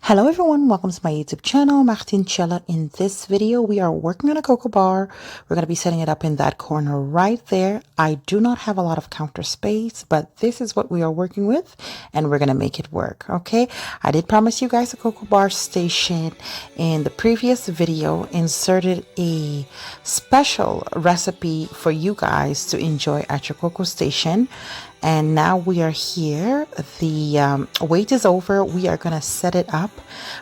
Hello everyone, welcome to my YouTube channel, Martine Chiella. In this video, we are working on a cocoa bar. We're going to be setting it up in that corner right there. I do not have a lot of counter space, but this is what we are working with and we're going to make it work, okay? I did promise you guys a cocoa bar station. In the previous video, inserted a special recipe for you guys to enjoy at your cocoa station. And now we are here. The wait is over. We are going to set it up.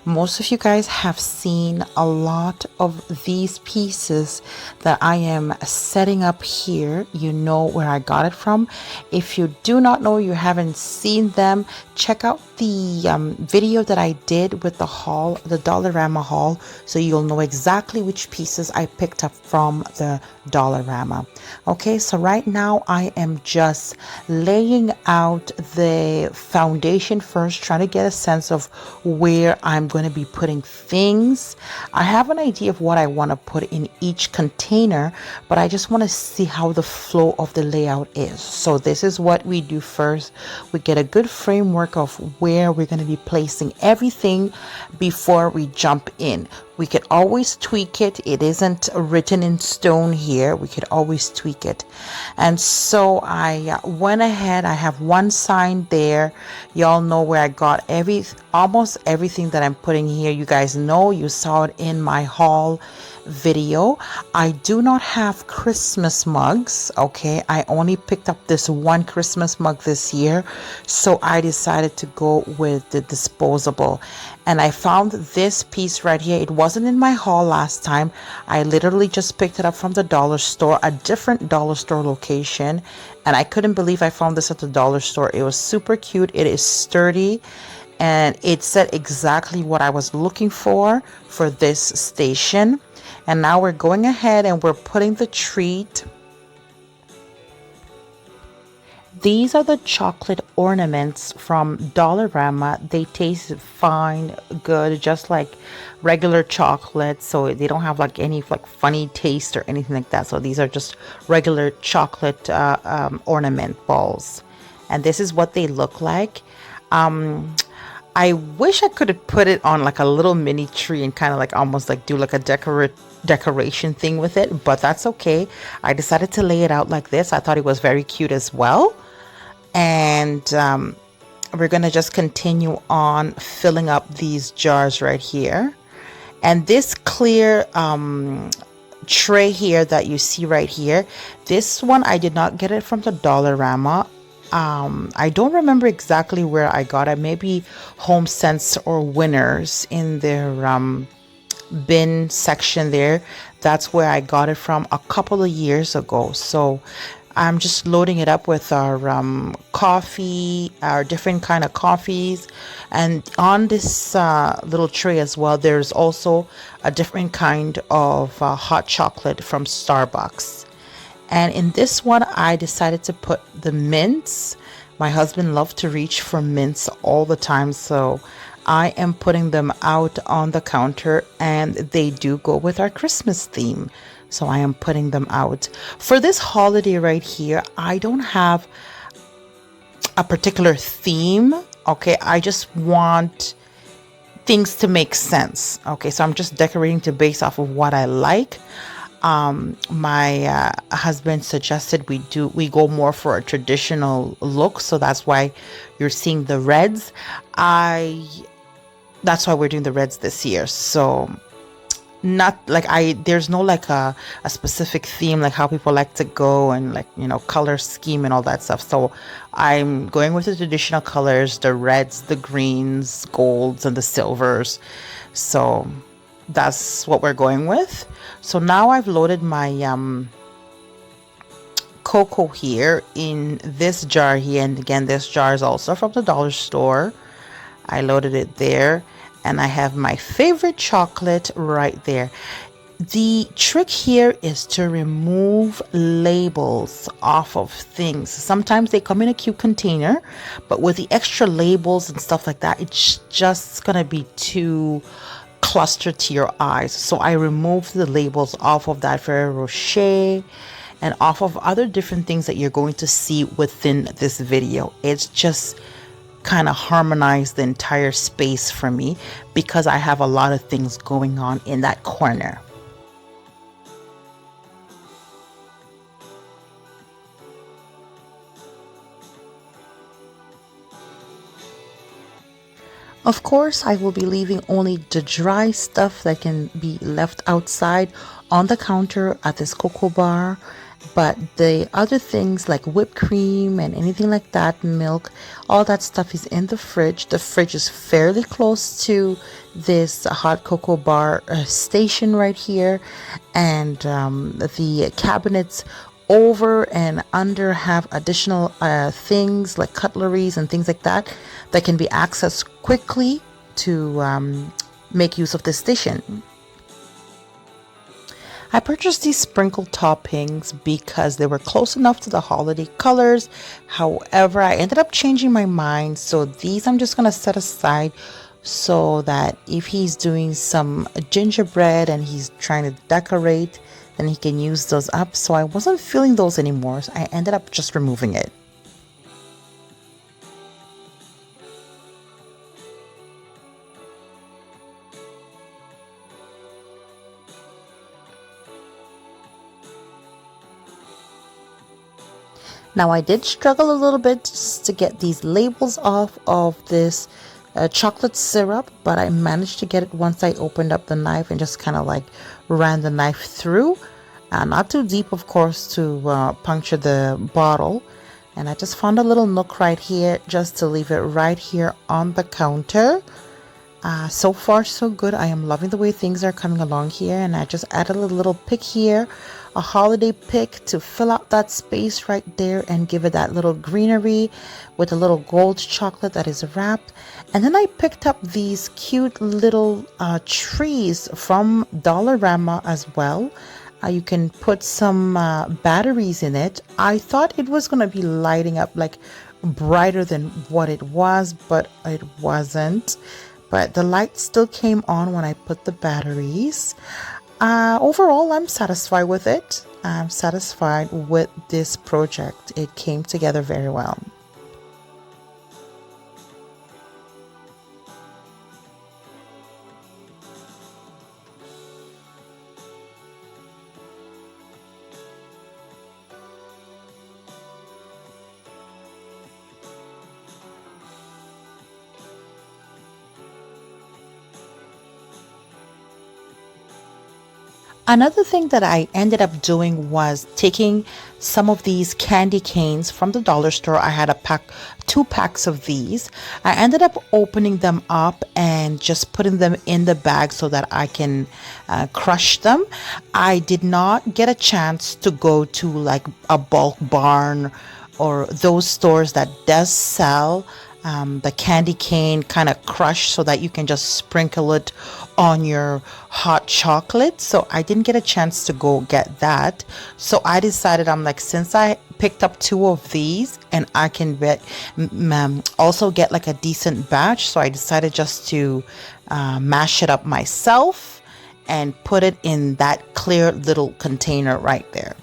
Most of you guys have seen a lot of these pieces that I am setting up here. You know where I got it from. If you do not know, you haven't seen them, check out the video that I did with the haul, the Dollarama haul, so you'll know exactly which pieces I picked up from the Dollarama. Okay, so right now I am just laying out the foundation first, trying to get a sense of where I'm going to be putting things. I have an idea of what I want to put in each container, but I just want to see how the flow of the layout is. So this is what we do first. We get a good framework of where we're going to be placing everything before we jump in. We could always tweak it. It isn't written in stone here. We could always tweak it. And so I went ahead. I have one sign there. Y'all know where I got almost everything that I'm putting here. You guys know, you saw it in my haul video. I do not have Christmas mugs. Okay, I only picked up this one Christmas mug this year, so I decided to go with the disposable. And I found this piece right here. It wasn't in my haul last time. I literally just picked it up from the dollar store, a different dollar store location, and I couldn't believe I found this at the dollar store. It was super cute. It is sturdy and it said exactly what I was looking for this station. And now we're going ahead and we're putting the treat. These are the chocolate ornaments from Dollarama. They taste fine, good, just like regular chocolate. So they don't have like any like funny taste or anything like that. So these are just regular chocolate ornament balls. And this is what they look like. I wish I could have put it on like a little mini tree and kind of like almost like do like a decoration thing with it, but that's okay. I decided to lay it out like this. I thought it was very cute as well. And we're gonna just continue on filling up these jars right here. And this clear tray here that you see right here, this one I did not get it from the Dollarama. I don't remember exactly where I got it. Maybe Home Sense or Winners in their bin section there. That's where I got it from a couple of years ago. So I'm just loading it up with our coffee, our different kind of coffees. And on this little tray as well, there's also a different kind of hot chocolate from Starbucks. And in this one, I decided to put the mints. My husband loved to reach for mints all the time, so I am putting them out on the counter, and they do go with our Christmas theme. So I am putting them out. For this holiday right here, I don't have a particular theme, okay? I just want things to make sense, okay? So I'm just decorating to base off of what I like. My husband suggested we go more for a traditional look, so that's why you're seeing the reds. That's why we're doing the reds this year. So not like there's no like a specific theme like how people like to go and like, you know, color scheme and all that stuff. So I'm going with the traditional colors, the reds, the greens, golds, and the silvers. So that's what we're going with. So now I've loaded my cocoa here in this jar here, and again this jar is also from the dollar store. I loaded it there, and I have my favorite chocolate right there. The trick here is to remove labels off of things. Sometimes they come in a cute container, but with the extra labels and stuff like that, it's just gonna be too cluster to your eyes. So I removed the labels off of that Ferrero Rocher and off of other different things that you're going to see within this video. It's just kind of harmonize the entire space for me because I have a lot of things going on in that corner. Of course, I will be leaving only the dry stuff that can be left outside on the counter at this cocoa bar. But the other things like whipped cream and anything like that, milk, all that stuff is in the fridge. The fridge is fairly close to this hot cocoa bar station right here. And the cabinets over and under have additional things like cutleries and things like that that can be accessed quickly to make use of this station. I purchased these sprinkle toppings because they were close enough to the holiday colors. However, I ended up changing my mind, so these I'm just going to set aside so that if he's doing some gingerbread and he's trying to decorate, then he can use those up. So I wasn't feeling those anymore, so I ended up just removing it. Now I did struggle a little bit just to get these labels off of this chocolate syrup, but I managed to get it once I opened up the knife and just kind of like ran the knife through. Not too deep, of course, to puncture the bottle. And I just found a little nook right here just to leave it right here on the counter. So far so good. I am loving the way things are coming along here, and I just added a little pick here, a holiday pick to fill out that space right there and give it that little greenery with a little gold chocolate that is wrapped. And then I picked up these cute little trees from Dollarama as well. You can put some batteries in it. I thought it was going to be lighting up like brighter than what it was, but it wasn't. But the light still came on when I put the batteries. Overall, I'm satisfied with it. I'm satisfied with this project. It came together very well. Another thing that I ended up doing was taking some of these candy canes from the dollar store. I had two packs of these. I ended up opening them up and just putting them in the bag so that I can crush them. I did not get a chance to go to like a bulk barn or those stores that does sell the candy cane kind of crushed so that you can just sprinkle it on your hot chocolate. So I didn't get a chance to go get that. So I decided, I'm like, since I picked up two of these and I can also get like a decent batch, so I decided just to mash it up myself and put it in that clear little container right there.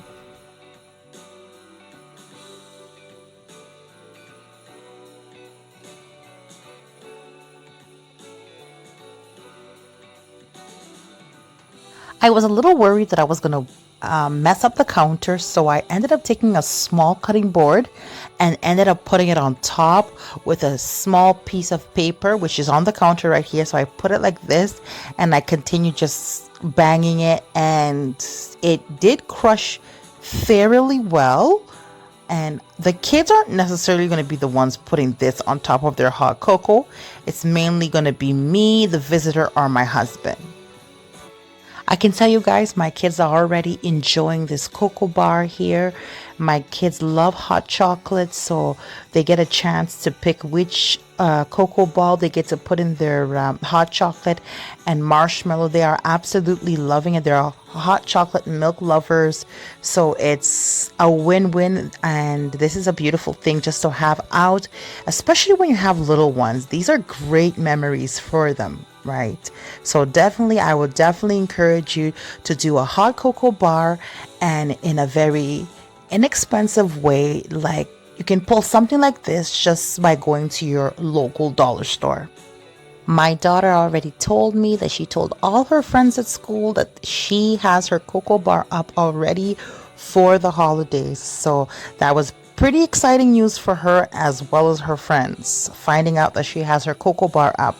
I was a little worried that I was going to mess up the counter, so I ended up taking a small cutting board and ended up putting it on top with a small piece of paper, which is on the counter right here. So I put it like this and I continued just banging it, and it did crush fairly well. And the kids aren't necessarily going to be the ones putting this on top of their hot cocoa. It's mainly going to be me, the visitor, or my husband. I can tell you guys, my kids are already enjoying this cocoa bar here. My kids love hot chocolate, so they get a chance to pick which cocoa ball they get to put in their hot chocolate and marshmallow. They are absolutely loving it. They're hot chocolate milk lovers, so it's a win-win, and this is a beautiful thing just to have out, especially when you have little ones. These are great memories for them, right? So definitely, I would definitely encourage you to do a hot cocoa bar, and in a very inexpensive way, like You can pull something like this just by going to your local dollar store. My daughter already told me that she told all her friends at school that she has her cocoa bar up already for the holidays. So that was pretty exciting news for her as well as her friends, finding out that she has her cocoa bar up.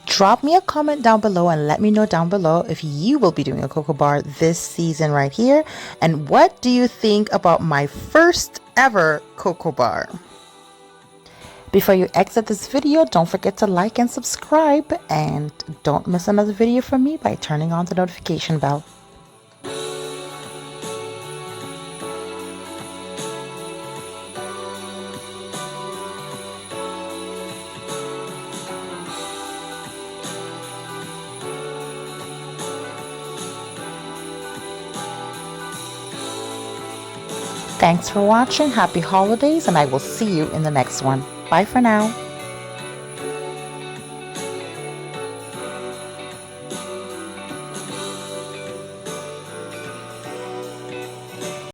Drop me a comment down below and let me know down below if you will be doing a cocoa bar this season right here. And what do you think about my first ever cocoa bar? Before you exit this video, don't forget to like and subscribe, and don't miss another video from me by turning on the notification bell. Thanks for watching, happy holidays, and I will see you in the next one. Bye for now.